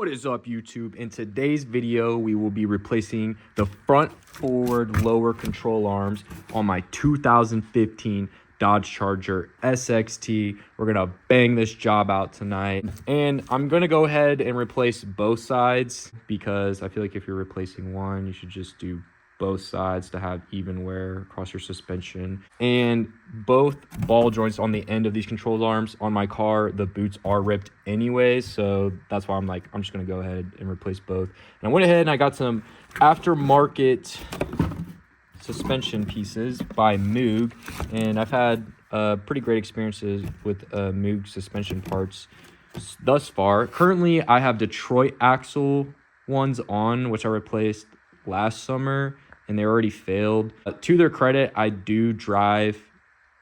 What is up, YouTube? In today's video, we will be replacing the front forward lower control arms on my 2015 Dodge Charger SXT. We're gonna bang this job out tonight. And I'm gonna go ahead and replace both sides because I feel like if you're replacing one, you should just do both sides to have even wear across your suspension. And both ball joints on the end of these control arms on my car, the boots are ripped anyways, so that's why I'm just gonna go ahead and replace both. And I went ahead and I got some aftermarket suspension pieces by Moog, and I've had pretty great experiences with Moog suspension parts thus far. Currently I have Detroit axle ones on, which I replaced last summer, and they already failed. To their credit, I do drive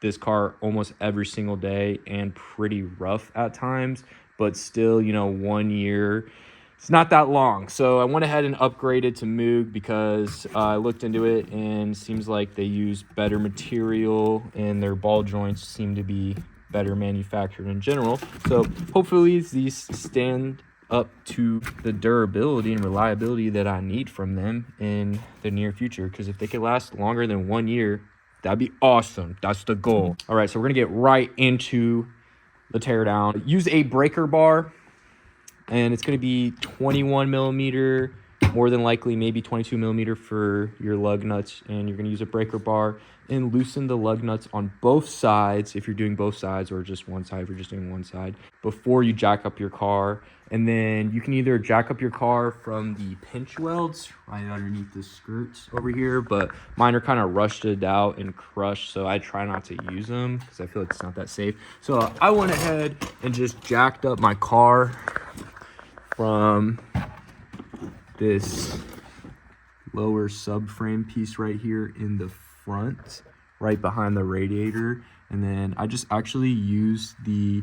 this car almost every single day and pretty rough at times, but still, you know, 1 year, it's not that long. So I went ahead and upgraded to Moog because I looked into it and seems like they use better material and their ball joints seem to be better manufactured in general. So hopefully these stand up to the durability and reliability that I need from them in the near future, because if they could last longer than 1 year, that'd be awesome. That's the goal. All right, so we're gonna get right into the teardown. Use a breaker bar, and it's gonna be 21 millimeter, more than likely maybe 22 millimeter for your lug nuts, and you're gonna use a breaker bar and loosen the lug nuts on both sides if you're doing both sides, or just one side if you're just doing one side, before you jack up your car. And then you can either jack up your car from the pinch welds right underneath the skirts over here, but mine are kind of rusted out and crushed, so I try not to use them because I feel like it's not that safe. So I went ahead and just jacked up my car from this lower subframe piece right here in the front, right behind the radiator. And then I just actually used the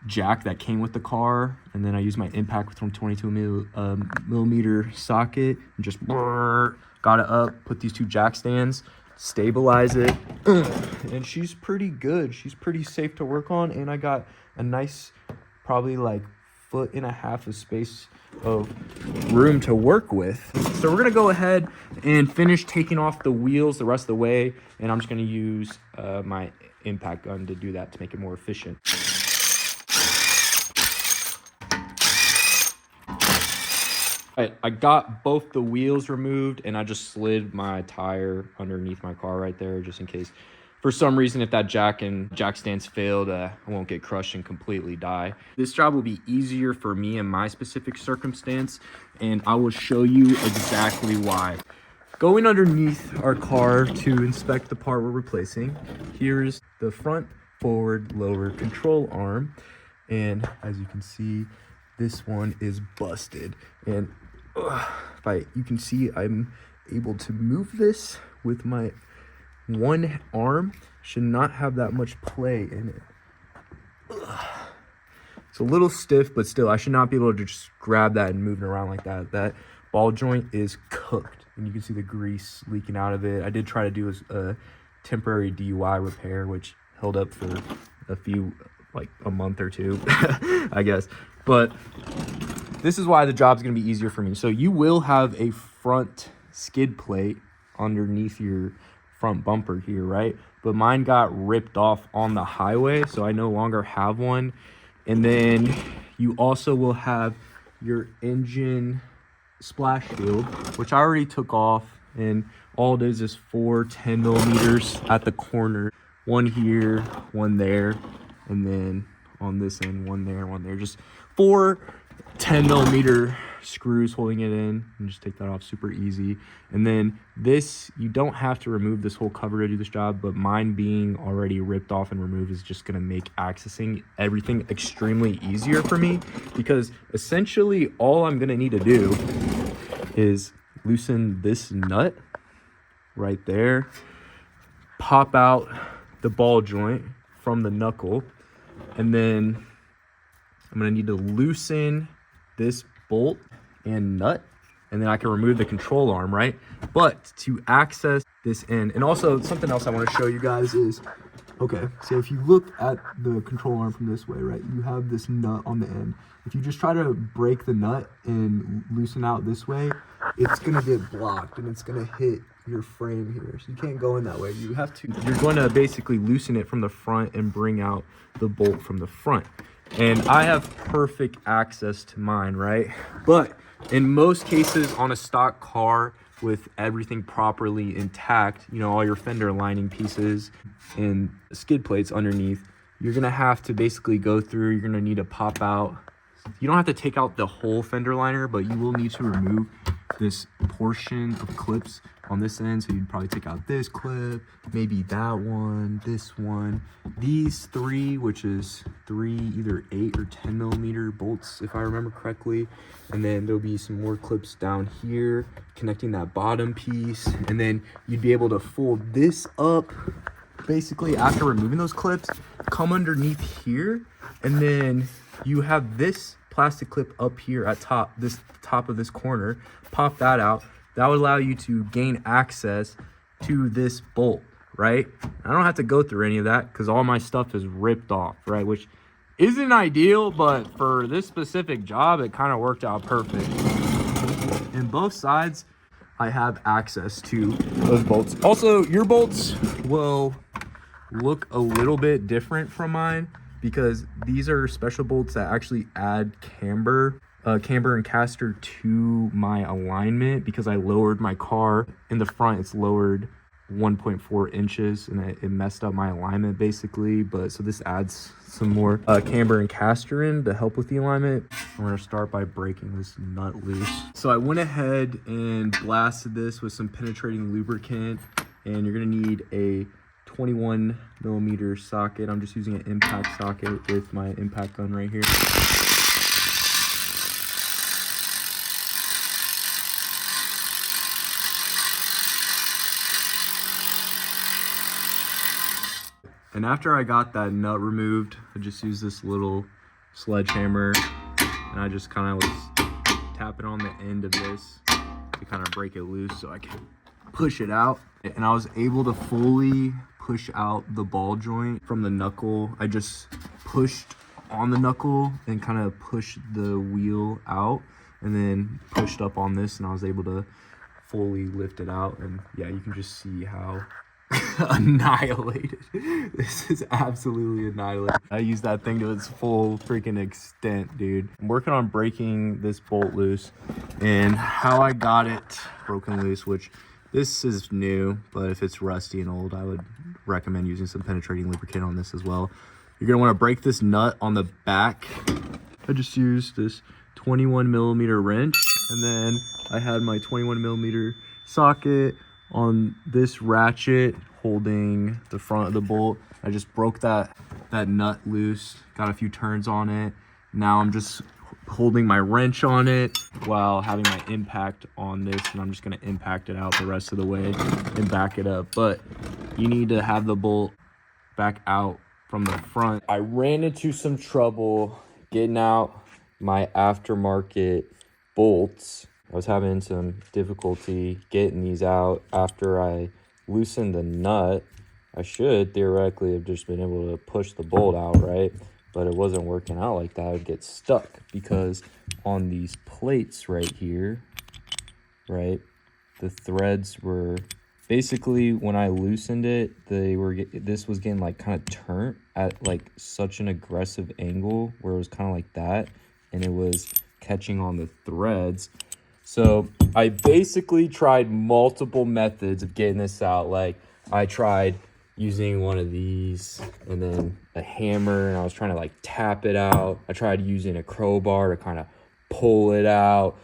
jack that came with the car, and then I used my impact from 22 millimeter socket and just got it up, put these two jack stands, stabilize it, and she's pretty good. She's pretty safe to work on, and I got a nice, probably like 1.5 feet of space of room to work with. So we're gonna go ahead and finish taking off the wheels the rest of the way, and I'm just gonna use my impact gun to do that to make it more efficient. I got both the wheels removed, and I just slid my tire underneath my car right there, just in case for some reason if that jack and jack stands failed, I won't get crushed and completely die. This job will be easier for me in my specific circumstance, and I will show you exactly why. Going underneath our car to inspect the part we're replacing, here's the front forward lower control arm, and as you can see, this one is busted. And you can see I'm able to move this with my one arm. Should not have that much play in it. It's a little stiff, but still I should not be able to just grab that and move it around like that. That ball joint is cooked, and you can see the grease leaking out of it. I did try to do a temporary DUI repair, which held up for a month or two, I guess. But this is why the job's gonna be easier for me. So you will have a front skid plate underneath your front bumper here, right? But mine got ripped off on the highway, so I no longer have one. And then you also will have your engine splash shield, which I already took off, and all it is 4 10 millimeters at the corner, one here, one there, and then on this end, one there, just 4 10 millimeter screws holding it in, and just take that off super easy. And then this, you don't have to remove this whole cover to do this job, but mine being already ripped off and removed is just gonna make accessing everything extremely easier for me, because essentially all I'm gonna need to do is loosen this nut right there, pop out the ball joint from the knuckle, and then I'm gonna need to loosen this bolt and nut, and then I can remove the control arm, right? But to access this end, and also something else I want to show you guys is Okay, so if you look at the control arm from this way, right, you have this nut on the end. If you just try to break the nut and loosen out this way, it's gonna get blocked and it's gonna hit your frame here. So you can't go in that way. You have to. You're going to basically loosen it from the front and bring out the bolt from the front. And I have perfect access to mine, right? But in most cases on a stock car with everything properly intact, you know, all your fender lining pieces and skid plates underneath, you're gonna have to basically go through, you're gonna need to pop out. You don't have to take out the whole fender liner, but you will need to remove this portion of clips on this end. So you'd probably take out this clip, maybe that one, this one, these three, which is three either 8 or 10 millimeter bolts if I remember correctly. And then there'll be some more clips down here connecting that bottom piece, and then you'd be able to fold this up basically after removing those clips, come underneath here, and then you have this plastic clip up here at this top of this corner. Pop that out. That would allow you to gain access to this bolt, right? I don't have to go through any of that because all my stuff is ripped off, right? Which isn't ideal, but for this specific job, it kind of worked out perfect. In both sides, I have access to those bolts. Also, your bolts will look a little bit different from mine because these are special bolts that actually add camber and caster to my alignment, because I lowered my car in the front. It's lowered 1.4 inches and it messed up my alignment basically. But so this adds some more camber and caster in to help with the alignment. I'm gonna start by breaking this nut loose. So I went ahead and blasted this with some penetrating lubricant, and you're gonna need a 21 millimeter socket. I'm just using an impact socket with my impact gun right here. And after I got that nut removed, I just used this little sledgehammer, and I just kind of was tapping on the end of this to kind of break it loose so I can push it out. And I was able to fully push out the ball joint from the knuckle. I just pushed on the knuckle and kind of pushed the wheel out, and then pushed up on this, and I was able to fully lift it out. And yeah, you can just see how annihilated. This is absolutely annihilated. I used that thing to its full freaking extent, dude. I'm working on breaking this bolt loose, and how I got it broken loose, which this is new, but if it's rusty and old, I would recommend using some penetrating lubricant on this as well. You're gonna want to break this nut on the back. I just used this 21 millimeter wrench, and then I had my 21 millimeter socket on this ratchet holding the front of the bolt. I just broke that nut loose, got a few turns on it. Now I'm just holding my wrench on it while having my impact on this, and I'm just going to impact it out the rest of the way and back it up. But you need to have the bolt back out from the front. I ran into some trouble getting out my aftermarket bolts. I was having some difficulty getting these out after I loosened the nut. I should theoretically have just been able to push the bolt out, right? But it wasn't working out like that. I would get stuck because on these plates right here, right, the threads were basically, when I loosened it, this was getting like kind of turned at like such an aggressive angle where it was kind of like that, and it was catching on the threads. So I basically tried multiple methods of getting this out. Like I tried using one of these and then a hammer, and I was trying to like tap it out. I tried using a crowbar to kind of pull it out.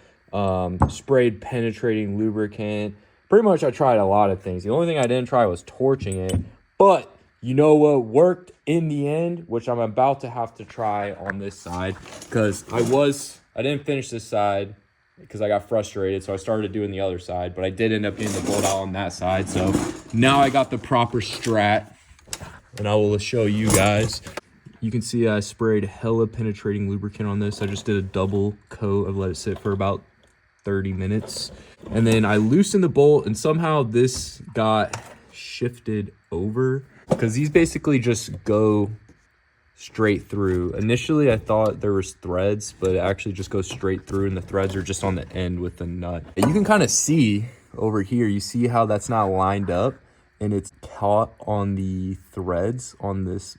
Sprayed penetrating lubricant. Pretty much I tried a lot of things. The only thing I didn't try was torching it. But you know what worked in the end, which I'm about to have to try on this side, because I didn't finish this side because I got frustrated, so I started doing the other side, but I did end up getting the bolt out on that side. So now I got the proper strat, and I will show you guys. You can see I sprayed hella penetrating lubricant on this. I just did a double coat. I've let it sit for about 30 minutes. And then I loosened the bolt, and somehow this got shifted over. because these basically just go straight through. Initially I thought there was threads, but it actually just goes straight through, and the threads are just on the end with the nut. And you can kind of see over here, you see how that's not lined up and it's caught on the threads on this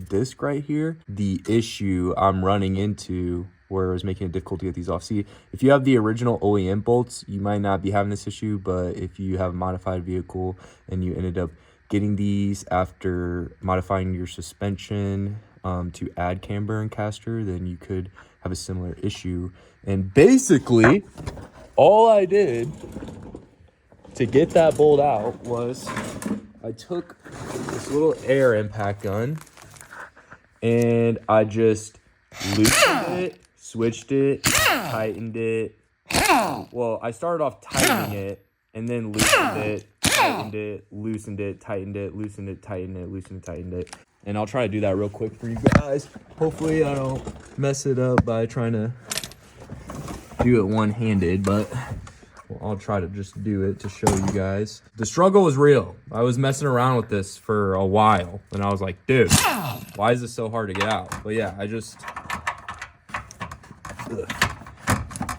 disc right here. The issue I'm running into where it was making it difficult to get these off. See, if you have the original OEM bolts, you might not be having this issue, but if you have a modified vehicle and you ended up getting these after modifying your suspension to add camber and caster, then you could have a similar issue. And basically, all I did to get that bolt out was I took this little air impact gun and I just loosened it, switched it, tightened it. Well, I started off tightening it and then loosened it, tightened it, loosened it, tightened it, loosened it, tightened it, loosened it, tightened it. And I'll try to do that real quick for you guys. Hopefully I don't mess it up by trying to do it one-handed, but I'll try to just do it to show you guys. The struggle was real. I was messing around with this for a while and I was like, dude, why is this so hard to get out? But yeah, I just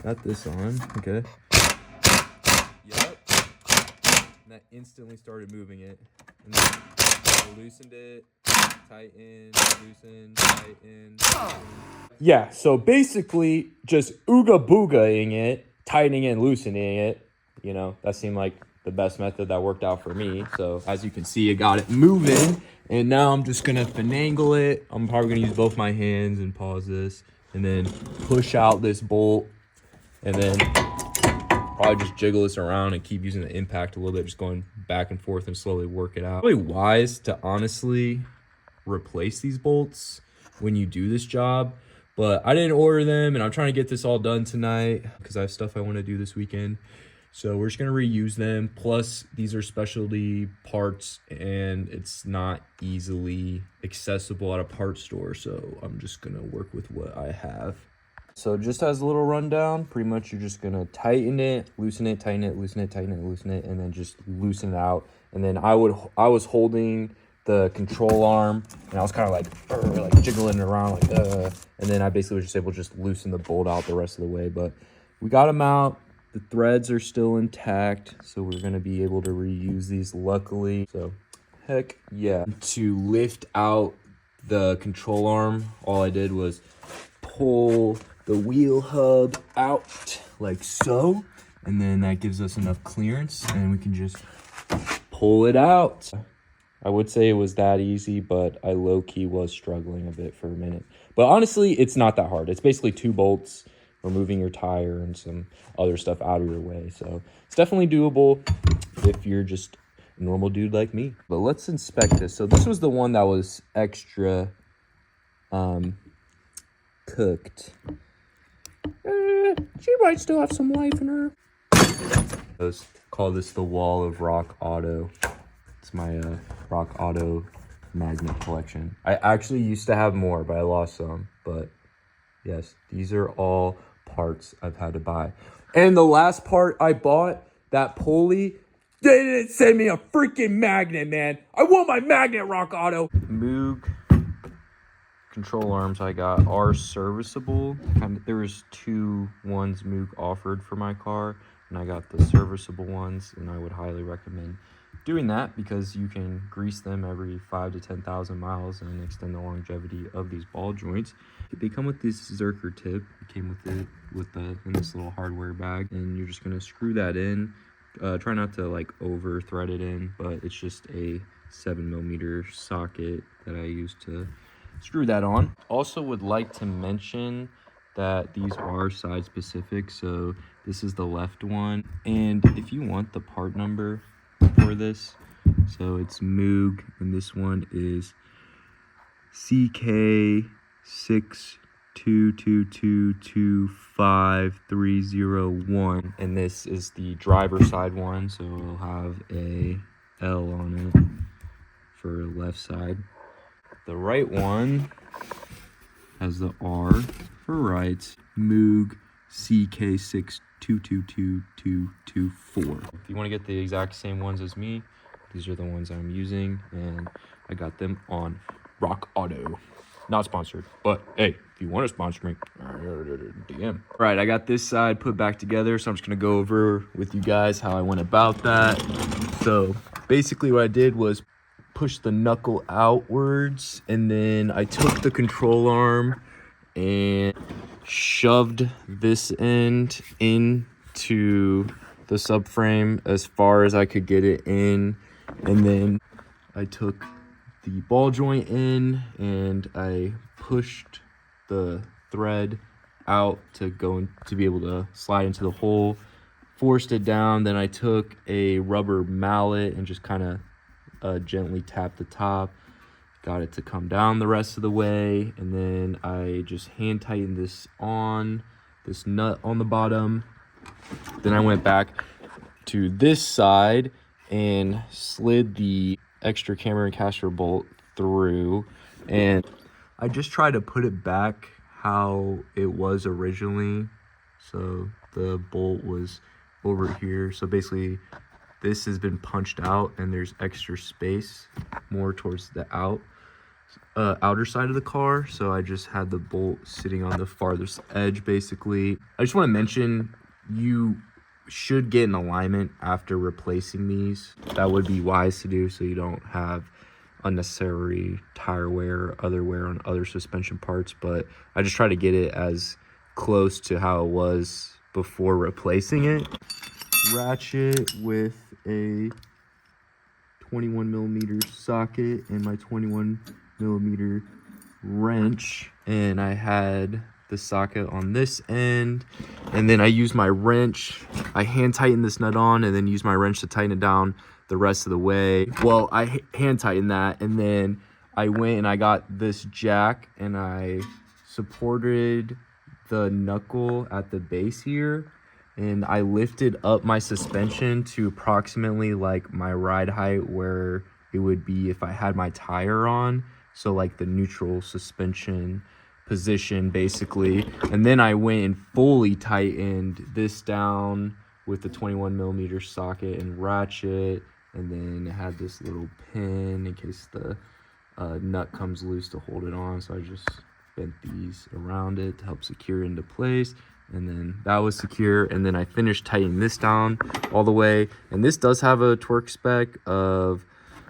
got this on, okay. Yep. And that instantly started moving it. And then I loosened it, tighten, loosen, tighten. Yeah, so basically just ooga boogaing it, tightening and loosening it. You know, that seemed like the best method that worked out for me. So as you can see, I got it moving, and now I'm just gonna finagle it. I'm probably gonna use both my hands and pause this and then push out this bolt, and then probably just jiggle this around and keep using the impact a little bit, just going back and forth and slowly work it out. Really wise to honestly replace these bolts when you do this job, but I didn't order them and I'm trying to get this all done tonight because I have stuff I want to do this weekend. So we're just going to reuse them. Plus these are specialty parts and it's not easily accessible at a parts store. So I'm just going to work with what I have. So just as a little rundown, pretty much you're just going to tighten it, loosen it, tighten it, loosen it, tighten it, loosen it, and then just loosen it out. And then I was holding the control arm and I was kind of like jiggling it around and then I basically was just able to just loosen the bolt out the rest of the way. But we got them out. The threads are still intact, so we're going to be able to reuse these luckily. So heck yeah. To lift out the control arm, all I did was pull the wheel hub out like so, and then that gives us enough clearance and we can just pull it out. I would say it was that easy, but I low-key was struggling a bit for a minute. But honestly, it's not that hard. It's basically 2 bolts, removing your tire and some other stuff out of your way. So it's definitely doable if you're just a normal dude like me. But let's inspect this. So this was the one that was extra cooked. She might still have some life in her. Let's call this the wall of Rock Auto. It's my Rock Auto magnet collection. I actually used to have more, but I lost some. But yes, these are all parts I've had to buy. And the last part I bought, that pulley, they didn't send me a freaking magnet, man. I want my magnet, Rock Auto. Moog control arms I got are serviceable. There was 2 ones Moog offered for my car, and I got the serviceable ones, and I would highly recommend doing that because you can grease them every 5 to 10,000 miles and extend the longevity of these ball joints. They come with this Zerker tip. It came with it in this little hardware bag, and you're just gonna screw that in. Try not to like over thread it in, but it's just a 7mm socket that I use to screw that on. Also would like to mention that these are size specific, so this is the left one, and if you want the part number for this, so it's Moog, and this one is CK622225301, and this is the driver side one, so it'll have a L on it for left side. The right one has the R for right, Moog CK6222224. If you want to get the exact same ones as me, These are the ones I'm using, and I got them on Rock Auto. Not sponsored, but hey, if you want to sponsor me, DM. All right, I got this side put back together, so I'm just gonna go over with you guys how I went about that. So basically what I did was push the knuckle outwards, and then I took the control arm and shoved this end into the subframe as far as I could get it in, and then I took the ball joint in and I pushed the thread out to be able to slide into the hole, forced it down. Then I took a rubber mallet and just kind of gently tapped the top, got it to come down the rest of the way, and then I just hand tightened this nut on the bottom. Then I went back to this side and slid the extra camber and caster bolt through, and I just tried to put it back how it was originally. So the bolt was over here, so basically this has been punched out and there's extra space more towards the outer side of the car, so I just had the bolt sitting on the farthest edge. Basically, I just want to mention, you should get an alignment after replacing these. That would be wise to do, so you don't have unnecessary tire wear or other wear on other suspension parts. But I just try to get it as close to how it was before replacing it. Ratchet with a 21mm socket and my 21mm wrench, and I had the socket on this end, and then I used my wrench. I hand tightened this nut on and then used my wrench to tighten it down the rest of the way. Well, I hand tightened that, and then I went and I got this jack and I supported the knuckle at the base here, and I lifted up my suspension to approximately like my ride height where it would be if I had my tire on, so like the neutral suspension position basically. And then I went and fully tightened this down with the 21mm socket and ratchet, and then it had this little pin in case the nut comes loose to hold it on, so I just bent these around it to help secure into place, and then that was secure. And then I finished tightening this down all the way, and this does have a torque spec of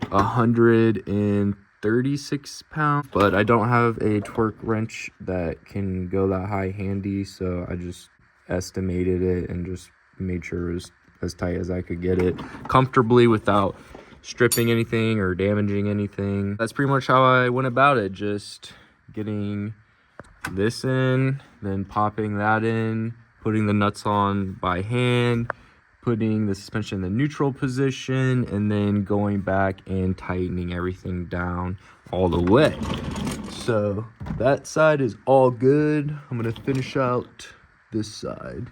136 pounds, but I don't have a torque wrench that can go that high handy, so I just estimated it and just made sure it was as tight as I could get it comfortably without stripping anything or damaging anything. That's pretty much how I went about it, just getting this in, then popping that in, putting the nuts on by hand, putting the suspension in the neutral position, and then going back and tightening everything down all the way. So that side is all good. I'm gonna finish out this side.